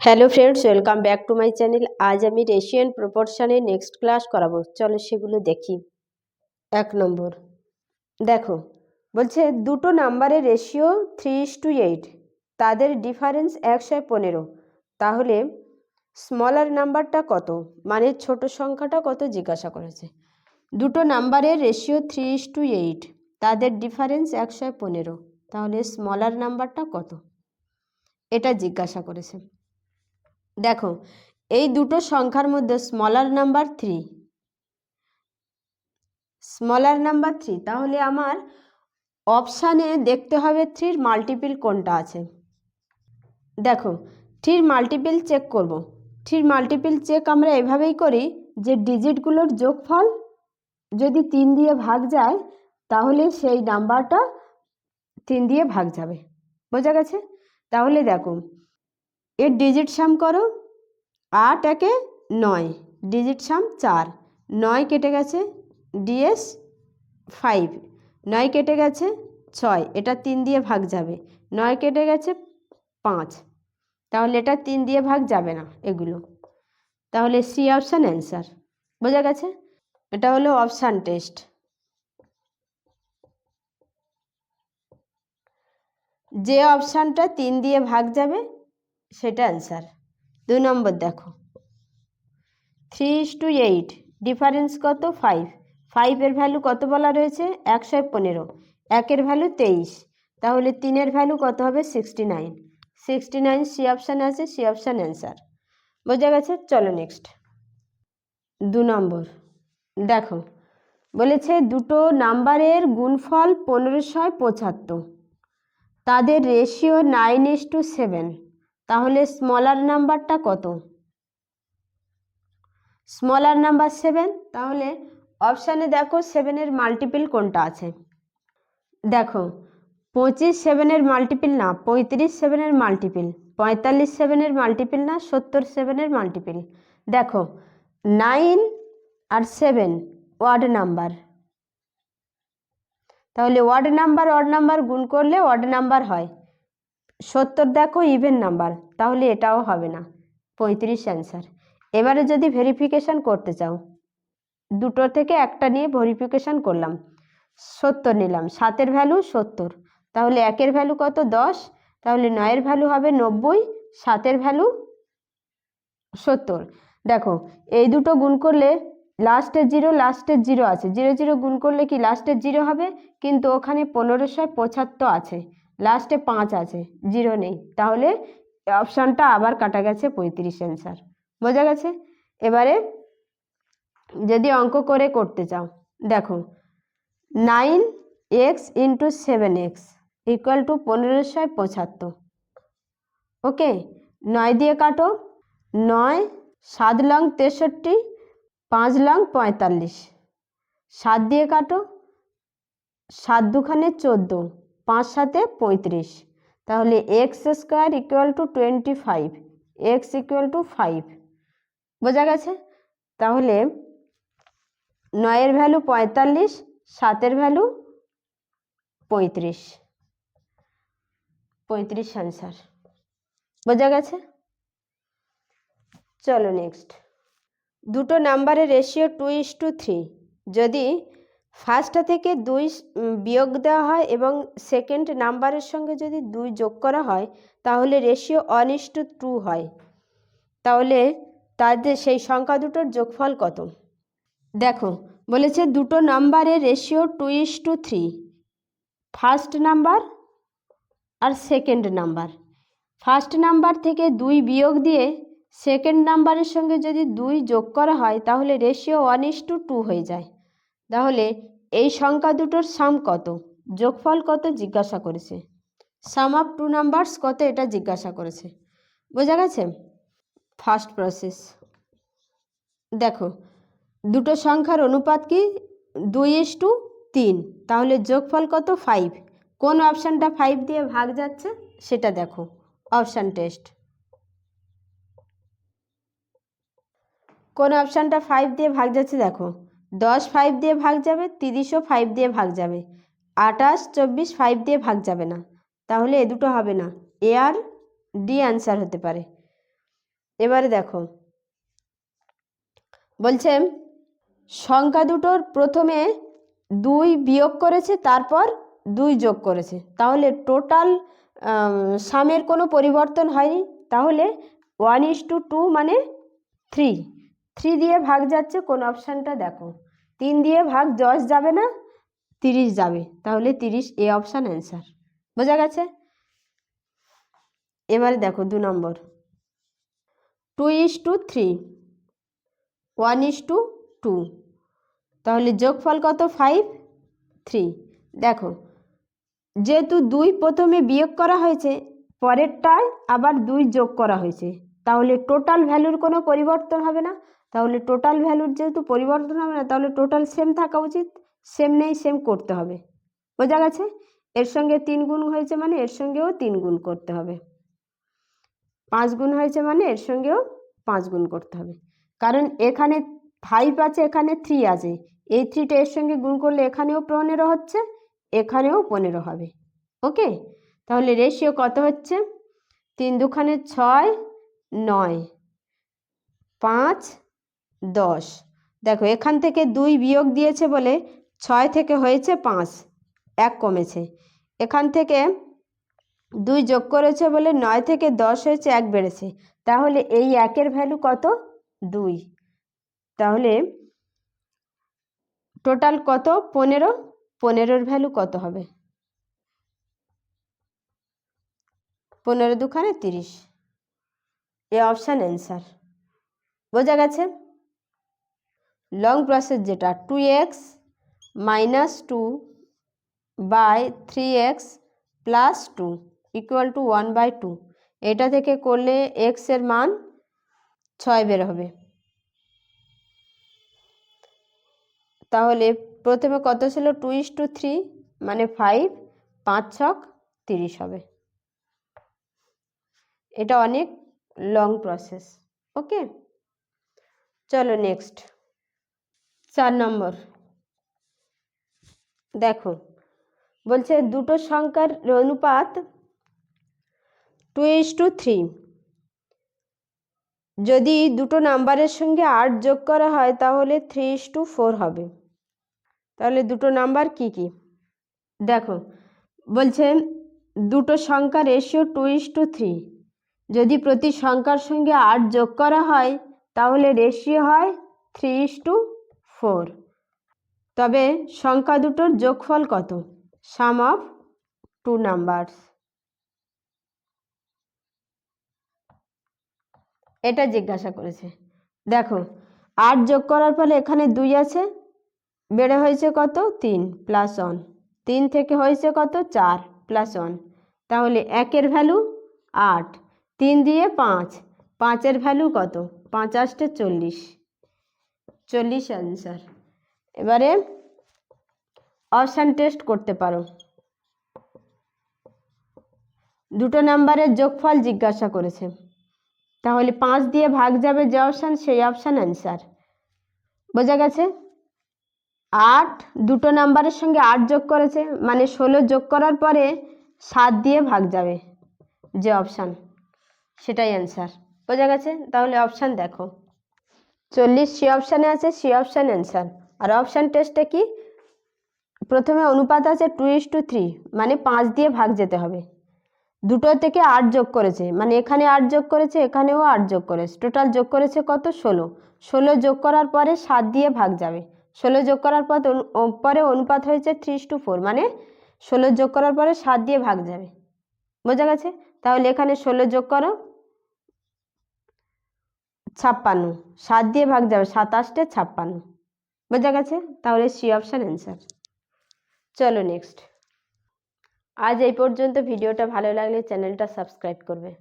Hello friends, welcome back to my channel. আজ আমি ratio and প্রপোর্শনের next class করাবো। চলো সেগুলো দেখি। 1 নম্বর দেখো, বলছে দুটো নাম্বারের রেশিও 3:8, তাদের ডিফারেন্স 115। তাহলে স্মলার নাম্বারটা কত, মানে ছোট সংখ্যাটা কত জিজ্ঞাসা করেছে। দুটো নাম্বারের রেশিও 3:8, তাদের ডিফারেন্স 115, তাহলে স্মলার নাম্বারটা কত, এটা জিজ্ঞাসা করেছে। দেখো, এই দুটো সংখ্যার মধ্যে স্মলার নাম্বার 3, তাহলে আমার অপশানে দেখতে হবে 3-র মাল্টিপল কোনটা আছে। দেখো, 3-র মাল্টিপল চেক করব। 3-র মাল্টিপল চেক আমরা এভাবেই করি যে ডিজিটগুলোর যোগফল যদি 3 দিয়ে ভাগ যায় তাহলে সেই নাম্বারটা 3 দিয়ে ভাগ যাবে। বোঝা গেছে? তাহলে দেখো, এর ডিজিট সাম করো। 8 একে 9, ডিজিট সাম 4, 9 কেটে গেছে, ডিএস 5, 9 কেটে গেছে 6, এটা 3 দিয়ে ভাগ যাবে। 9 কেটে গেছে 5, তাহলে এটা 3 দিয়ে ভাগ যাবে না এগুলো। তাহলে সি অপশান অ্যান্সার। বোঝা গেছে? এটা হলো অপশান টেস্ট। যে অপশানটা 3 দিয়ে ভাগ যাবে সেটা অ্যান্সার। 2 নম্বর দেখো, 3:8, ডিফারেন্স কত? 5। 5 এর ভ্যালু কত বলা রয়েছে? 115। 1 এর ভ্যালু 23, তাহলে 3 এর ভ্যালু কত হবে? 69। 69 সি অপশান আছে, সি অপশান অ্যান্সার। বোঝা গেছে? চলো নেক্সট। 2 নম্বর দেখো, বলেছে দুটো নাম্বারের গুণফল 1575, তাদের রেশিও 9:7, তাহলে স্মলার নাম্বারটা কত? স্মলার নাম্বার 7, তাহলে অপশানে দেখো 7-এর মাল্টিপল কোনটা আছে। দেখো, 25 7-এর মাল্টিপল না, 35 7-এর মাল্টিপল, 45 7-এর মাল্টিপল না, 70 7-এর মাল্টিপল। দেখো, 9 আর 7 ওয়াড নাম্বার, তাহলে ওয়াড নাম্বার গুণ করলে ওয়াড নাম্বার হয়। 70 দেখো ইভেন নাম্বার, তাহলে এটাও হবে না। 35 অ্যান্সার। এবারে যদি ভেরিফিকেশান করতে চাও, দুটো থেকে একটা নিয়ে ভেরিফিকেশান করলাম। 70 নিলাম, 7-এর ভ্যালু 70, তাহলে 1-এর ভ্যালু কত? 10, তাহলে 9-এর ভ্যালু হবে 90, 7-এর ভ্যালু 70। দেখো, এই দুটো গুণ করলে লাস্টের জিরো আছে, 0 0 গুণ করলে কি লাস্টের 0 হবে? কিন্তু ওখানে 1575 আছে, লাস্টে 5 আছে, 0 নেই, তাহলে অপশানটা আবার কাটা গেছে। 35 অ্যান্সার। বোঝা গেছে? এবারে যদি অঙ্ক করে করতে চাও, দেখো 9x × 7x = 1575। ওকে, 9 দিয়ে কাটো, 9 7 লং 63, 5 লং 45, 7 দিয়ে কাটো, 7 দুখানে 14, 5 7 35, তাহলে x² = 25, x = 5। বোঝা গেছে? তাহলে 9-এর ভ্যালু 45, 7-এর ভ্যালু 35, 35 অ্যান্সার। বোঝা গেছে? চলো নেক্সট। দুটো নাম্বারের রেশিও 2:3, যদি ফার্স্টটা থেকে 2 বিয়োগ দেওয়া হয় এবং সেকেন্ড নাম্বারের সঙ্গে যদি 2 যোগ করা হয় তাহলে রেশিও 1:2 হয়। তাহলে তাদের সেই সংখ্যা দুটোর যোগফল কত? দেখো, বলেছে দুটো নাম্বারের রেশিও 2:3, ফার্স্ট নাম্বার আর সেকেন্ড নাম্বার। ফার্স্ট নাম্বার থেকে 2 বিয়োগ দিয়ে সেকেন্ড নাম্বারের সঙ্গে যদি 2 যোগ করা হয় তাহলে রেশিও 1:2 হয়ে যায়। তাহলে এই সংখ্যা দুটোর সাম কত, যোগফল কত জিজ্ঞাসা করেছে। সাম অফ 2 নাম্বারস কত, এটা জিজ্ঞাসা করেছে। বোঝা গেছে? ফার্স্ট প্রসেস দেখো, দুটো সংখ্যার অনুপাত কি? 2:3, তাহলে যোগফল কত? 5। কোন অপশানটা 5 দিয়ে ভাগ যাচ্ছে সেটা দেখো, অপশান টেস্ট। কোন অপশানটা 5 দিয়ে ভাগ যাচ্ছে? দেখো, 10 5 দিয়ে ভাগ যাবে, 30ও 5 দিয়ে ভাগ যাবে, 28 24 5 দিয়ে ভাগ যাবে না, তাহলে এ দুটো হবে না। এ আর ডি অ্যান্সার হতে পারে। এবারে দেখো বলছে সংখ্যা দুটোর প্রথমে 2 বিয়োগ করেছে, তারপর 2 যোগ করেছে, তাহলে টোটাল সামের কোনো পরিবর্তন হয়নি। তাহলে 1:2 মানে 3 দিয়ে ভাগ যাচ্ছে কোন অপশানটা দেখো, 3 দিয়ে ভাগ 10 যাবে না, 30 যাবে, তাহলে 30 এ অপশান অ্যান্সার। বোঝা গেছে? এবারে দেখো 2 নম্বর 2:3 1:2, তাহলে যোগফল কত 5 3। দেখো যেহেতু 2 প্রথমে বিয়োগ করা হয়েছে, পরেরটায় আবার 2 যোগ করা হয়েছে, তাহলে টোটাল ভ্যালুর কোনো পরিবর্তন হবে না। তাহলে টোটাল ভ্যালুর যেহেতু পরিবর্তন হবে না, তাহলে টোটাল সেম থাকা উচিত, সেম নেই, সেম করতে হবে। বোঝা গেছে? এর সঙ্গে 3 গুণ হয়েছে মানে এর সঙ্গেও 3 গুণ করতে হবে, 5 গুণ হয়েছে মানে এর সঙ্গেও 5 গুণ করতে হবে। কারণ এখানে 5 আছে, এখানে 3 আছে, এই 3টা এর সঙ্গে গুণ করলে এখানেও 15 হচ্ছে, এখানেও 15 হবে। ওকে, তাহলে রেশিও কত হচ্ছে? 3 দুখানে 6 9 5 10। দেখো এখান থেকে 2 বিয়োগ দিয়েছে বলে 6 থেকে হয়েছে 5, 1 কমেছে। এখান থেকে 2 যোগ করেছে বলে 9 থেকে 10 হয়েছে, 1 বেড়েছে। তাহলে এই 1-এর ভ্যালু কত? 2। তাহলে টোটাল কত? 15। 15-এর ভ্যালু কত হবে? 15 দুখানে 30, এ অপশান অ্যান্সার। বোঝা গেছে? লং প্রসেস যেটা 2x - 2 by 3x plus 2 equal to 1/2, এটা থেকে করলে x এর মান 6 বের হবে। তাহলে প্রথমে কত ছিল? 2:3 মানে 5, 5 ছক 30 হবে। এটা অনেক লং প্রসেস। ওকে, চলো নেক্সট 4 নম্বর দেখো বলছে দুটো সংখ্যার অনুপাত 2:3, যদি দুটো নাম্বারের সঙ্গে 8 যোগ করা হয় তাহলে 3:4 হবে। তাহলে দুটো নাম্বার কি কি? দেখো বলছে দুটো সংখ্যা রেশিও 2:3, যদি প্রতি সংখ্যার সঙ্গে 8 যোগ করা হয় তাহলে রেশিও হয় 3:4। তবে সংখ্যা দুটোর যোগফল কত? সাম অফ 2 নাম্বারস। এটা জিজ্ঞাসা করেছে। দেখো 8 যোগ করার ফলে এখানে 2 আছে, বেড়ে হয়েছে কত? 3 প্লাস 1, 3 থেকে হয়েছে কত? 4 প্লাস 1, তাহলে 1-এর ভ্যালু 8, 3 দিয়ে 5, 5-এর ভ্যালু কত? 5 8 40, 40 অ্যান্সার। এবারে অপশান টেস্ট করতে পারো। দুটো নাম্বারের যোগফল জিজ্ঞাসা করেছে, তাহলে 5 দিয়ে ভাগ যাবে যে অপশান, সেই অপশান অ্যান্সার। বোঝা গেছে? 8 দুটো নাম্বারের সঙ্গে 8 যোগ করেছে মানে 16 যোগ করার পরে 7 দিয়ে ভাগ যাবে যে অপশান, সেটাই অ্যান্সার। বোঝা গেছে? তাহলে অপশান দেখো 40 সি অপশানে আছে, সি অপশান অ্যান্সার। আর অপশান টেস্টে কি? প্রথমে অনুপাত আছে 2:3 মানে 5 দিয়ে ভাগ যেতে হবে, দুটো থেকে 8 যোগ করেছে মানে এখানে 8 যোগ করেছে, এখানেও 8 যোগ করেছে, টোটাল যোগ করেছে কত? 16। 16 যোগ করার পরে 7 দিয়ে ভাগ যাবে, 16 যোগ করার পরে অনুপাত হয়েছে 3:4 মানে 16 যোগ করার পরে 7 দিয়ে ভাগ যাবে। বোঝা গেছে? তাহলে এখানে 16 যোগ করো 56, 7 দিয়ে ভাগ যাবে, 7 8 56। বোঝা গেছে? তাহলে সি অপশান অ্যান্সার। চলো নেক্সট। আজ এই পর্যন্ত। ভিডিওটা ভালো লাগলে চ্যানেলটা সাবস্ক্রাইব করবে।